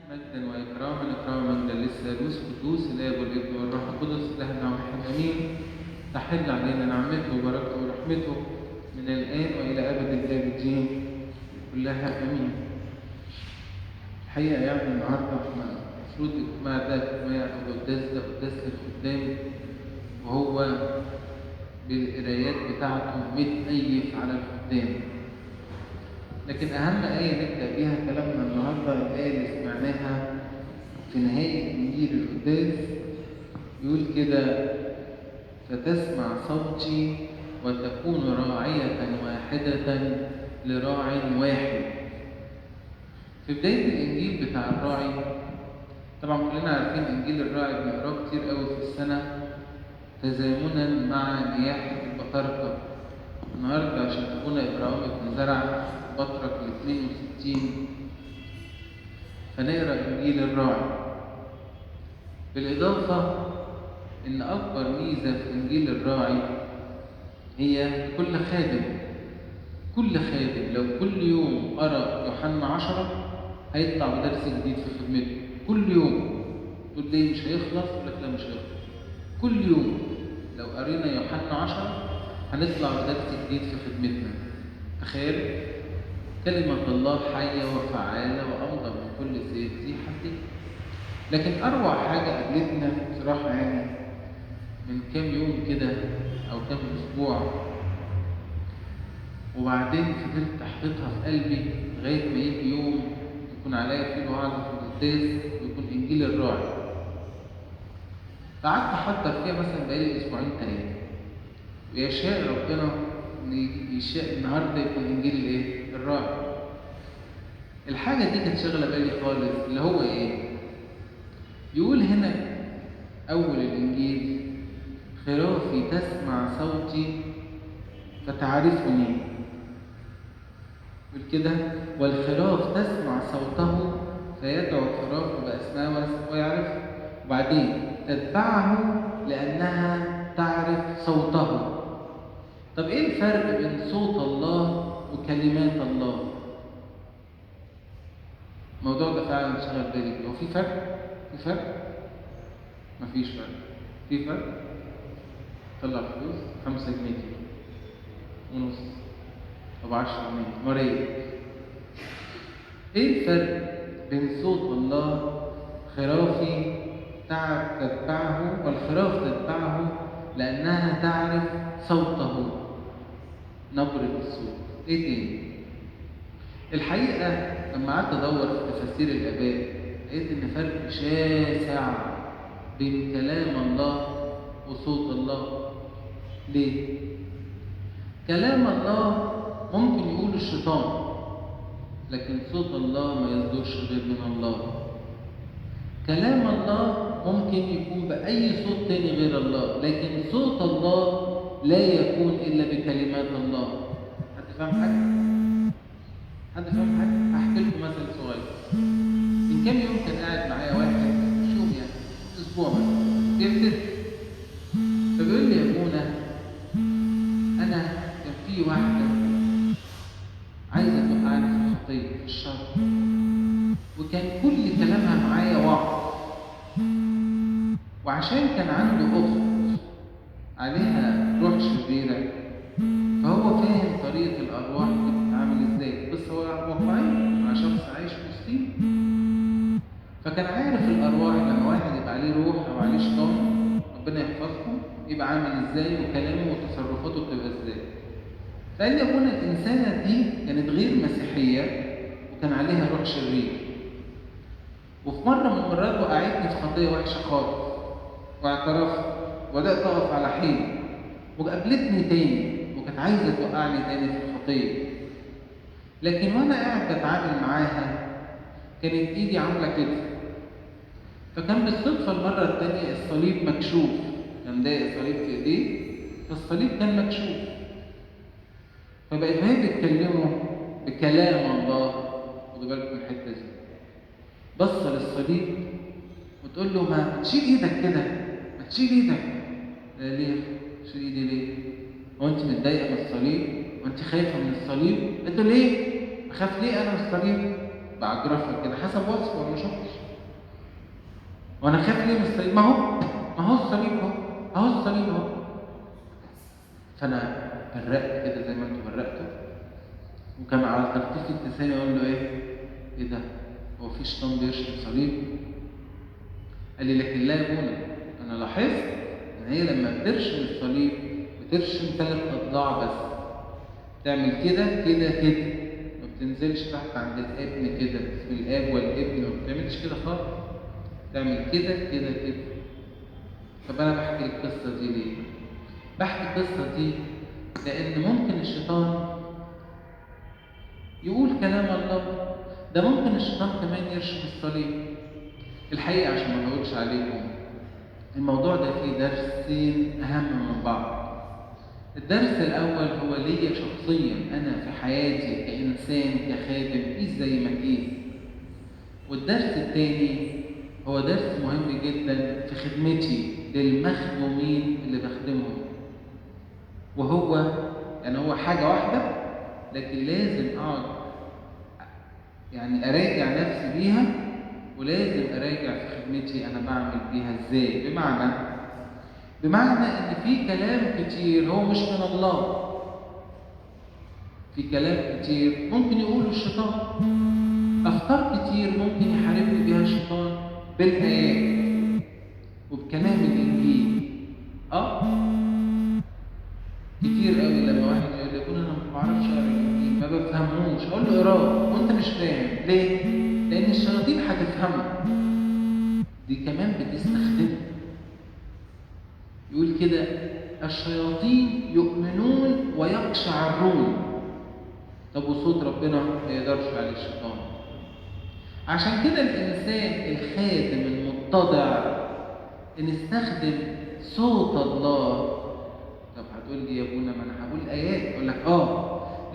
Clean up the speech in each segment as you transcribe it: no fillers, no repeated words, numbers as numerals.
مجدا وإكراما إكراما مجدا للثالوث قدوس الآب والابن والروح القدس إلهنا وحيد أمين. تحل علينا نعمته وبركته ورحمته من الآن وإلى أبد الآبدين كلها أمين. الحقيقة يعني النهارده احنا المفروض الاجتماع ده اجتماع القداس ده قداس الخدام، وهو بالقرايات بتاعته متأيف على الخدام. لكن أهم آية نبدأ بيها كلامنا النهارده الآية اللي سمعناها في نهاية إنجيل القداس، يقول كده: فتسمع صوتي وتكون راعية واحدة لراع واحد. في بداية الإنجيل بتاع الراعي، طبعا كلنا عارفين إنجيل الراعي بنقراه كتير قوي في السنة تزامنا مع نياحة البطاركة. النهارده عشان أبونا إبراهيم بن زرع بطرك ال 62 فنقرا إنجيل الراعي. بالإضافة إن أكبر ميزة في إنجيل الراعي هي كل خادم لو كل يوم قرأ يوحنا 10 هيطلع بدرس جديد في خدمته. كل يوم تقول ليه مش هيخلص؟ يقول لك لا مش هيخلص. كل يوم لو قرينا يوحنا 10 هنطلع بدرس جديد في خدمتنا. تخيل كلمة الله حية وفعالة وأمضى من كل سيف ذي حدين. لكن أروع حاجة قابلتنا بصراحة يعني من كام يوم كده أو كام أسبوع، وبعدين فضلت أحطتها في قلبي لغاية ما يجي يوم يكون عليا فيه وعظة في القداس ويكون إنجيل الراعي. فقعدت أحضر فيها مثلا بقالي أسبوعين تانيين، ويشاء ربنا إن يشاء النهارده يكون إنجيل الإيه؟ الراعي. الحاجة دي كانت شغلة بالي خالص، اللي هو إيه؟ يقول هنا أول الإنجيل: خرافي تسمع صوتي فتعرفني. يقول كده: والخراف تسمع صوته فيدعو الخراف بأسماء ويعرفه. وبعدين تتبعه لأنها تعرف صوته. طب إيه الفرق بين صوت الله وكلمات الله؟ الموضوع ده فعلا شغل بالي. هو في فرق؟ مفيش فرق. في فرق؟ طلع فلوس 5 جنيه ونص طب 10 جنيه مريض. ايه الفرق بين صوت الله خرافي تتبعه والخراف تتبعه لأنها تعرف صوته، نبرة الصوت؟ ايه تاني؟ الحقيقة لما قعدت أدور في تفاسير الآباء لقيت إن فرق شاسع بين كلام الله وصوت الله. ليه؟ كلام الله ممكن يقول الشيطان، لكن صوت الله ما يصدرش غير من الله. كلام الله ممكن يكون بأي صوت تاني غير الله، لكن صوت الله لا يكون إلا بكلمات الله. حد فاهم حاجة؟ هحكي لكم مثل صغير. من كام يوم كان قاعد معايا واحد، مش يوم يعني أسبوع مثلا، بيفتح فبيقول لي: يا ابونا أنا كان في واحدة عايزة توقعني في الخطية في الشر، وكان كل كلامها معايا وعظ، وعشان كان عنده أخت عليها روح شريرة فهو فاهم طريقة الأرواح دي بتتعامل إزاي، بس هو واقعي مع شخص عايش مسلم، فكان عارف الأرواح لما واحد يبقى عليه روح أو عليه شيطان ربنا يحفظكم يبقى عامل إزاي وكلامه وتصرفاته بتبقى إزاي. فقال لي: أبونا الإنسانة دي كانت غير مسيحية وكان عليها روح شرير، وفي مرة من المرات وقعتني في خطية وحشة خالص واعترفت وبدأت أقف على حيل، وقابلتني تاني وكانت عايزة توقعني تاني في الخطية، لكن وأنا قاعد بتعامل معاها كانت إيدي عاملة كده. فكان بالصدفة المرة التانية الصليب مكشوف، كان ضايق صليب في إيديه فالصليب كان مكشوف، فبقت وهي بيتكلموا بكلام الله. خدوا بالكم من الحتة دي، بص للصليب وتقول له: ما تشيل ايدك كده، ما تشيل ايدك. ليه؟ تشيل ايدي ليه؟ هو انت متضايقه من الصليب؟ وانت خايفه من الصليب؟ قلت له: ليه؟ اخاف ليه انا من الصليب؟ بعجرفة كده حسب وصفه، ولا ما شفتش. وانا خايف ليه من الصليب؟ ما هو الصليب اهو الصليب اهو. فانا برقت كده زي ما انتوا برقتوا، وكان على ترتيب اللسان يقول له ايه ده؟ هو في شيطان بيرشم صليب؟ قال لي لكن لا يا ابونا، انا لاحظت ان هي لما بترشم الصليب بترشم 3 اضلاع بس، تعمل كده كده كده، ما بتنزلش تحت عند الابن كده في الاب والابن، ما بتعملش كده خالص، تعمل كده كده كده. طب انا بحكي القصه دي ليه؟ بحكي القصه دي لان ممكن الشيطان يقول كلام الله، ده ممكن الشيطان كمان يرشم الصليب. الحقيقه عشان ما اقولش عليكم، الموضوع ده فيه درسين اهم من بعض. الدرس الاول هو ليا شخصيا انا في حياتي كانسان كخادم، قيس زي ما قيس. والدرس الثاني هو درس مهم جدا في خدمتي للمخدومين اللي بخدمهم، وهو يعني هو حاجه واحده لكن لازم اقعد يعني اراجع نفسي بيها، ولازم اراجع في خدمتي انا بعمل بيها ازاي. بمعنى ان في كلام كتير هو مش من الله، في كلام كتير ممكن يقوله الشيطان، افكار كتير ممكن يحاربني بيها الشيطان بالايات وبكلام الانجيل. كتير قوي لما واحد يقول لي انا ما بعرفش اقرا الانجيل، ما بفهموش، اقول له اقراه وانت مش فاهم ليه؟ لان الشياطين هتفهمه، دي كمان بتستخدمه. يقول كده الشياطين يؤمنون ويقشعرون. طب وصوت ربنا ما يقدرش عليه الشيطان. عشان كده الانسان الخادم المتضع ان استخدم صوت الله. طب هتقول لي يا ابونا ما انا هقول ايات، اقول لك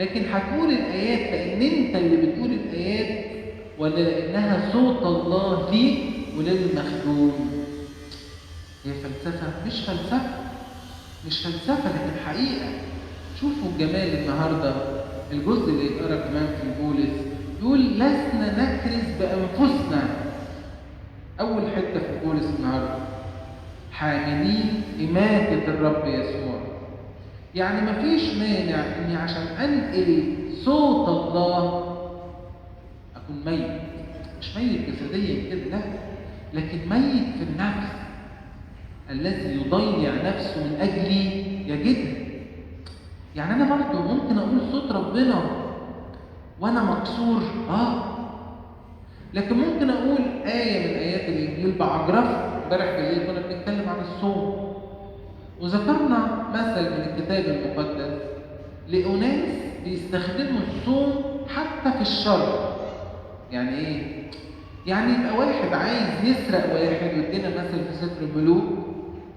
لكن هتقول الايات لان انت اللي بتقول الايات، ولا لانها صوت الله فيك وللمخدوم؟ هي فلسفه؟ مش فلسفه لكن حقيقه. شوفوا الجمال النهارده، الجزء اللي يتقرا كمان في بولس يقول لسنا نكرز بانفسنا. اول حته في بولس النهارده حاملين إماتة الرب يسوع. يعني مفيش مانع إني عشان أنقل صوت الله أكون ميت، مش ميت جسديا كده لا، لكن ميت في النفس. الذي يضيع نفسه من أجلي يجدها. يعني أنا برضه ممكن أقول صوت ربنا وأنا مكسور، لكن ممكن أقول آية من آيات الإنجيل بعجرفة. امبارح بالليل كنا بنتكلم عن الصوم، وذكرنا مثل من الكتاب المقدس لأناس بيستخدموا الصوم حتى في الشر. يعني إيه؟ يعني يبقى واحد عايز يسرق واحد، وادينا مثل في سفر الملوك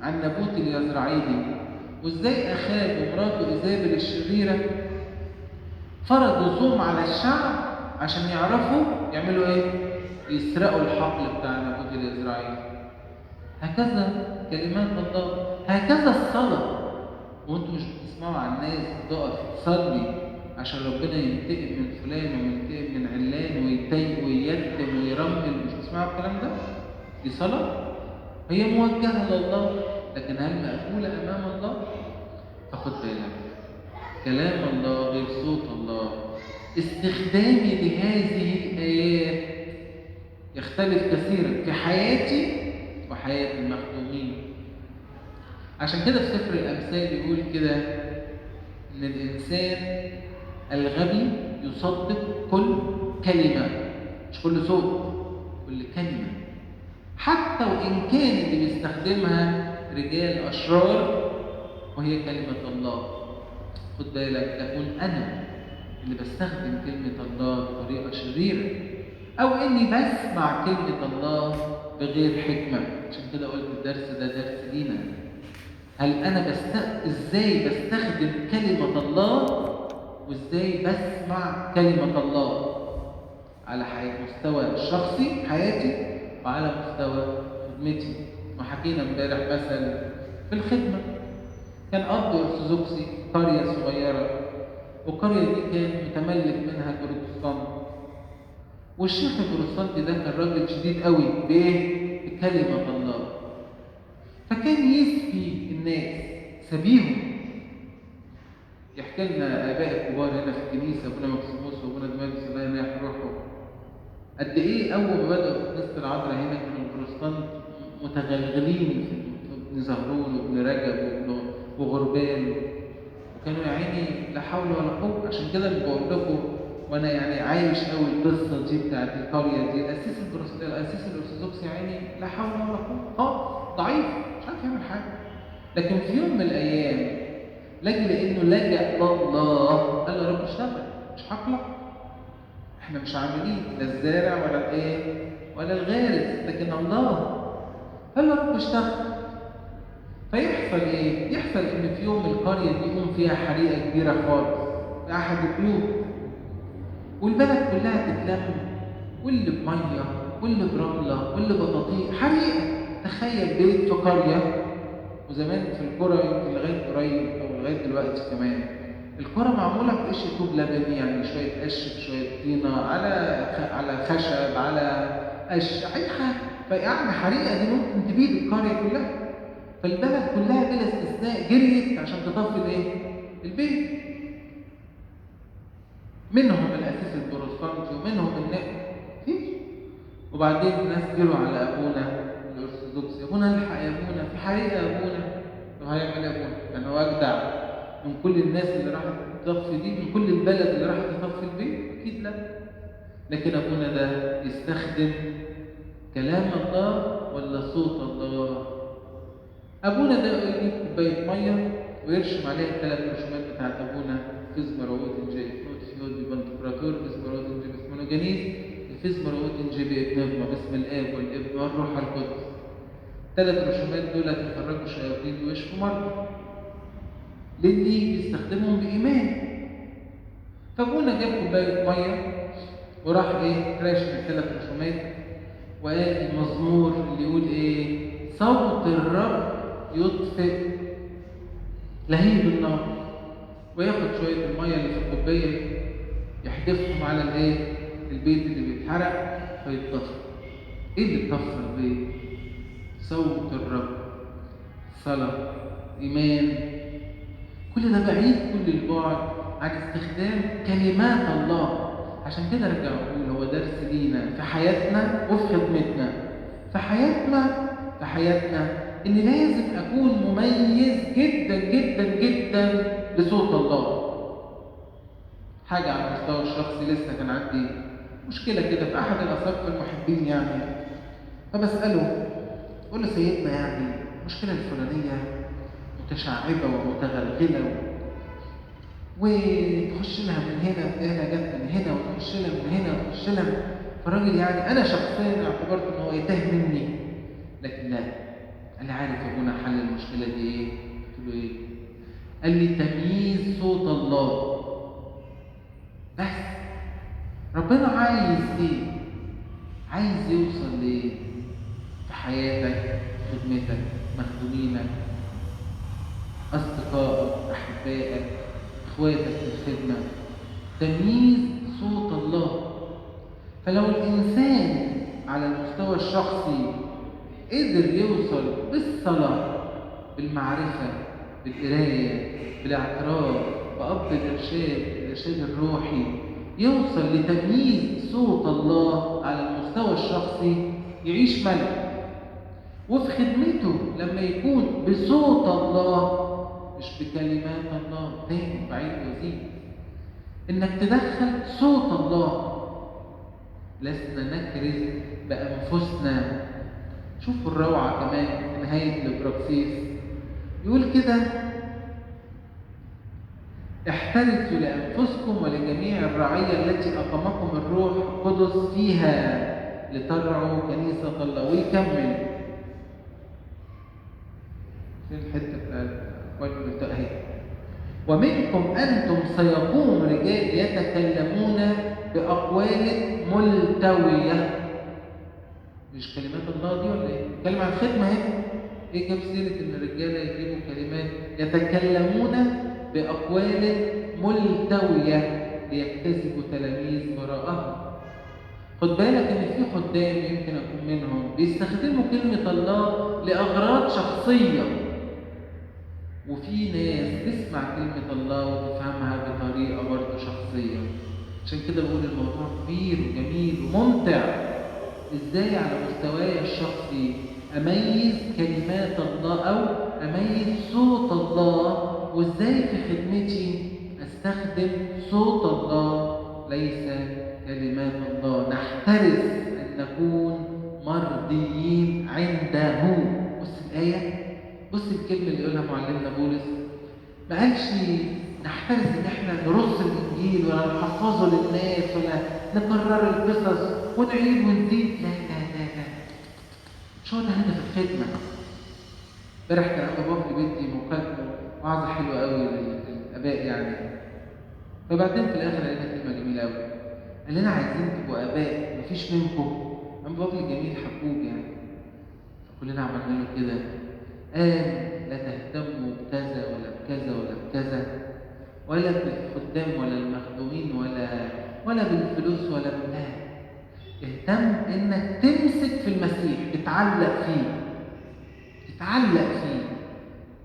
عن نبوت اليزرعيلي، وإزاي أخاب ومراته إيزابل الشريرة فرضوا صوم على الشعب عشان يعرفوا يعملوا إيه؟ يسرقوا الحقل بتاع نبوت اليزرعيلي. هكذا كلمات الله، هكذا الصلاة. وانتوا مش بتسمعوا عن الناس تقف تصلي عشان ربنا ينتقم من فلان وينتقم من علان ويتيم وييتم ويرمل؟ مش بتسمعوا الكلام ده؟ دي صلاة هي موجهة لله، لكن هل مقبولة أمام الله؟ فخد بالك، كلام الله غير صوت الله. استخدامي لهذه الآيات يختلف كثيرا في حياتي وحياة المخدومين. عشان كده في سفر الأمثال يقول كده إن الإنسان الغبي يصدق كل كلمة، مش كل صوت، كل كلمة، حتى وإن كان اللي بيستخدمها رجال أشرار وهي كلمة الله. خد بالك، أكون أنا اللي بستخدم كلمة الله بطريقة شريرة، أو إني بسمع كلمة الله بغير حكمة. عشان كده قلت الدرس ده درس لينا. هل أنا إزاي بستخدم كلمة الله، وإزاي بسمع كلمة الله على مستوى شخصي حياتي وعلى مستوى خدمتي. وحكينا امبارح مثل في الخدمة، كان أب أرثوذكسي قرية صغيرة، والقرية دي كان متملك منها بروتستانت. والشيخ البروتستانتي ده كان راجل شديد قوي بايه؟ بكلمه الله. فكان يسبي الناس، سبيهم. يحكي لنا اباء الكبار هنا في الكنيسه، ابونا مكسيموس وابونا دماغس الله يريح روحه، قد ايه اول ما بداوا في كنيسه العذراء هنا كانوا البروتستانت متغلغلين في ابن زهرون وابن رجب وغربال، وكانوا يا عيني لا حول ولا قوه. عشان كده اللي بقول لكم، وانا يعني عايش قوي القصه دي بتاعت القريه دي، الاسيس الارثوذكسي يا عيني لا حول ولا قوه خالص، ضعيف مش عارف يعمل حاجه. لكن في يوم من الايام لاجل انه لجأ لله قال له يا رب اشتغل، مش هقلق، احنا مش عاملين لا الزارع ولا الايه ولا الغارس، لكن الله قال له يا رب اشتغل. فيحصل ايه؟ يحصل ان في يوم القريه دي يقوم فيها حريقه كبيره خالص في احد البيوت، والبلد كلها تتلم، واللي بميه واللي برمله واللي بطاطيق، حريقه. تخيل بيت في قريه، وزمان في القرى يمكن لغايه قريب او لغايه دلوقتي كمان القرى معموله بقش طوب لبني، يعني شويه قش بشويه طينه على خشب على قش اي حاجه، فيعني حريقه دي ممكن تبيد القريه كلها. فالبلد كلها بلا استثناء جريت عشان تطفي الايه؟ البيت. منهم الاسيس البروتستانتي ومنهم فيش. وبعدين الناس جروا على ابونا الارثوذكسي، ابونا الحق يا ابونا في حريقه يا ابونا. طب هيعمل ايه ابونا؟ يعني هو اجدع من كل الناس اللي راحت تطفي دي، من كل البلد اللي راحت تطفي البيت؟ اكيد لا. لكن ابونا ده يستخدم كلام الله ولا صوت الله؟ ابونا ده يجيب كوبايه ميه ويرشم عليها الثلاث رشومات بتاعت ابونا: فيزمر اوتنجي نوت فيود بانتكراتور فيزمر اوتنجي باسمونوجانيس فيزمر اوتنجي بابنغما باسم الاب والابن والروح القدس. ثلاث رشومات دول هيخرجوا الشياطين ويشفوا مرضى، للي بيستخدمهم بايمان. فابونا جاب كوبايه ميه وراح ايه؟ راشم الثلاث رشومات، وقال المزمور اللي يقول ايه؟ صوت الرب يطفئ لهيب النار. وياخد شويه الميه اللي في الكوبايه يحدفهم على الايه؟ البيت اللي بيتحرق فيتطفى. ايه اللي طفى البيت؟ صوت الرب، صلاه، ايمان. كل ده بعيد كل البعد عن استخدام كلمات الله. عشان كده ارجع اقول هو درس لينا في حياتنا وفي خدمتنا. في حياتنا ان لازم اكون مميز جدا جدا جدا بصوت الله. حاجه على المستوى الشخصي، لسه كان عندي مشكله كده في احد الاساقفه المحبين يعني، فبساله اقول له سيدنا يعني المشكله الفلانيه متشعبه ومتغلغله وتخش لها من هنا تلاقيها جت من هنا وتخش لها من هنا وتخش لها. فالراجل يعني انا شخصيا اعتبرت ان هو يتاه مني، لكن لا. قال لي عارف يا ابونا حل المشكله دي ايه؟ قلت له ايه؟ قال لي تمييز صوت الله. بس ربنا عايز ايه؟ عايز يوصل لايه في حياتك، خدمتك، مخدومينك، اصدقائك، احبائك، اخواتك في الخدمه. تمييز صوت الله. فلو الانسان على المستوى الشخصي قدر يوصل بالصلاه، بالمعرفه، بالقرايه، بالاعتراف، بقبض الارشاد الروحي، يوصل لتمييز صوت الله على المستوى الشخصي، يعيش ملك. وفي خدمته لما يكون بصوت الله مش بكلمات الله، تاني بعيد وزيد، انك تدخل صوت الله. لسنا نكرز بانفسنا. شوفوا الروعه كمان في نهايه الابراكسيس يقول كده: احترسوا لانفسكم ولجميع الرعيه التي اقامكم الروح القدس فيها لترعوا كنيسه الله. ويكمل في الحته بتاعت اهي: ومنكم انتم سيقوم رجال يتكلمون باقوال ملتويه. مش كلمات الله دي ولا ايه؟ بيتكلم عن خدمه اهي. ايه جاب سيره ان الرجاله يجيبوا كلمات يتكلمون باقوال ملتويه ليجتذبوا تلاميذ وراءهم؟ خد بالك إن في خدام يمكن أكون منهم بيستخدموا كلمة الله لأغراض شخصية، وفي ناس تسمع كلمة الله وتفهمها بطريقة برضه شخصية. عشان كده بقول الموضوع كبير وجميل وممتع. إزاي على مستواي الشخصي أميز كلمات الله أو أميز صوت الله، وإزاي في خدمتي أستخدم صوت الله ليس كلمات الله. نحترس أن نكون مرضيين عنده. بص الآية، بص الكلمة اللي يقولها معلمنا بولس. ما قالش نحترس ان احنا نرص الانجيل ولا نحفظه للناس ولا نكرر القصص ونعيد ونزيد. لا لا لا لا، مش هو ده هدف الخدمة. امبارح كان ابو بابا في بيتي وعظة حلوة قوي للاباء يعني. فبعدين في الاخر قال لنا كلمة جميلة قوي، قال لنا عايزين تبقوا اباء مفيش منكم. ابو بابا جميل حبوب يعني. فكلنا عملنا له كده، قال لا تهتموا بكذا ولا بكذا ولا بكذا، ولا بالخدام ولا المخدومين ولا بالفلوس ولا بالمال. اهتم انك تمسك في المسيح، تتعلق فيه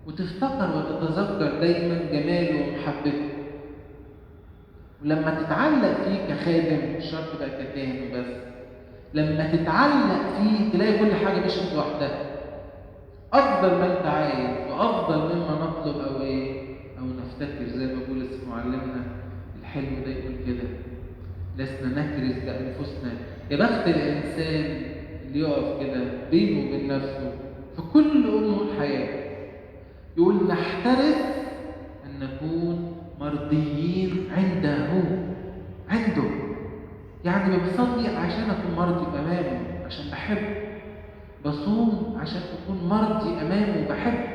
وتفتكر وتتذكر دايما جماله ومحبته. ولما تتعلق فيه كخادم، مش شرط بقى ككاهن وبس، لما تتعلق فيه تلاقي كل حاجه مشيت لوحدها افضل ما انت عايز وافضل مما نطلب او نفتكر. زي ما بولس معلمنا الحلو ده يقول كده، لسنا نكرز بانفسنا. يا بخت الانسان اللي يقف كده بينه وبين نفسه في كل امور حياته يقول نحترس ان نكون مرضيين عنده. يعني بصلي عشان اكون مرضي امامه، عشان بحبه. بصوم عشان أكون مرضي أمامه وبحبه.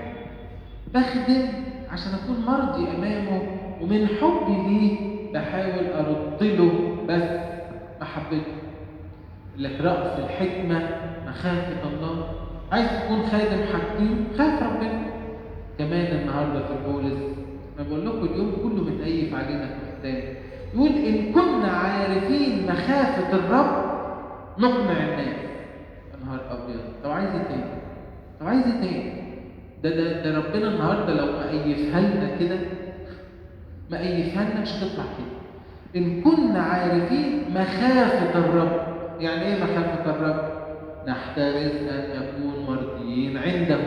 بخدم عشان أكون مرضي أمامه، ومن حبي ليه بحاول أرد له بس محبته. لك رأس الحكمة مخافة الله. عايز تكون خادم حكيم، خاف ربنا. كمان النهارده في البولس أنا بقول لكم اليوم كله متأيف علينا كخدام، يقول إن كنا عارفين مخافة الرب نقنع الناس. نهار ابيض، طب عايز ايه تاني؟ ده ربنا النهارده لو مقيفها لنا كده، مقيفها لنا مش هتطلع كده. ان كنا عارفين مخافه الرب. يعني ايه مخافه الرب؟ نحترس ان نكون مرضيين عنده.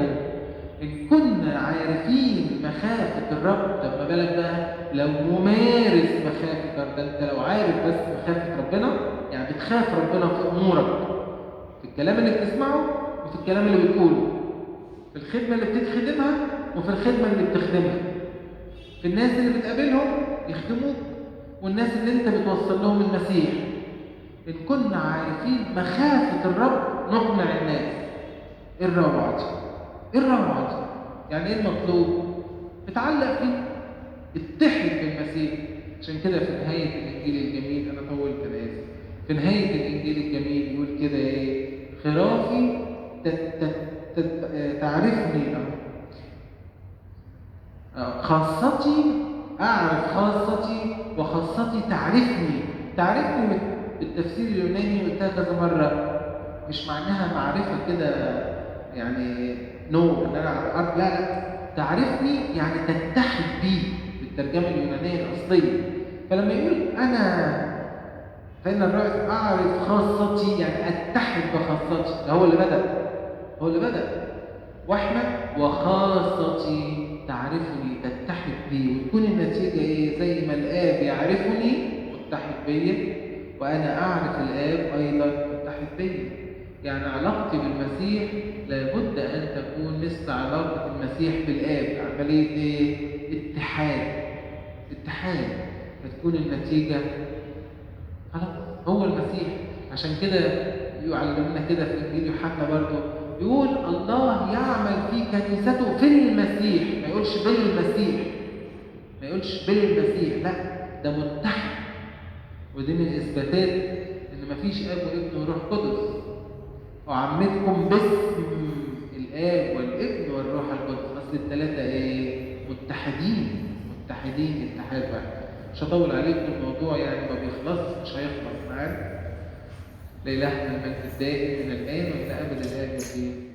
ان كنا عارفين مخافه الرب، طب ما بالك بقى لو ممارس مخافه الرب. ده انت لو عارف بس مخافه ربنا، يعني بتخاف ربنا في امورك، في الكلام اللي بتسمعه وفي الكلام اللي بتقوله، في الخدمة اللي بتخدمها وفي الخدمة اللي بتخدمها، في الناس اللي بتقابلهم يخدموك والناس اللي انت بتوصل لهم المسيح. إن كنا عارفين مخافة الرب نقنع الناس. ايه الروعة دي؟ يعني ايه المطلوب؟ اتعلق فيه، اتحد بالمسيح. عشان كده في نهاية الإنجيل الجميل، أنا طولت أنا آسف، في نهاية الإنجيل الجميل يقول كده إيه؟ خرافي تعرفني، خاصتي أعرف خاصتي وخاصتي تعرفني بالتفسير اليوناني قلتها كذا مرة، مش معناها معرفة كده يعني إن أنا أعرف، لا، تعرفني يعني تتحد بي بالترجمة اليونانية الأصلية. فلما يقول أنا فإن الرئيس أعرف خاصتي يعني أتحد بخاصتي، ده هو اللي بدأ. وإحنا وخاصتي تعرفني تتحد بي، وتكون النتيجة إيه؟ زي ما الآب يعرفني متحد بي، وأنا أعرف الآب أيضا متحد بي. يعني علاقتي بالمسيح لابد أن تكون مثل علاقة المسيح بالآب، عملية إيه؟ اتحاد. فتكون النتيجة خلاص هو المسيح. عشان كده يعلمنا كده في إنجيل يوحنا برضه، يقول الله يعمل في كنيسته في المسيح، ما يقولش بالمسيح، لا، ده متحد. ودي من إثباتات إن مفيش أب وابن وروح قدس، وعمتكم باسم الآب والابن والروح القدس. أصل الثلاثة إيه؟ متحدين اتحاد واحد. مش هطول عليكم، الموضوع يعني ما بيخلص، مش هيخلص معانا. لإلهنا المجد الدائم من الآن وإلى أبد الآبدين.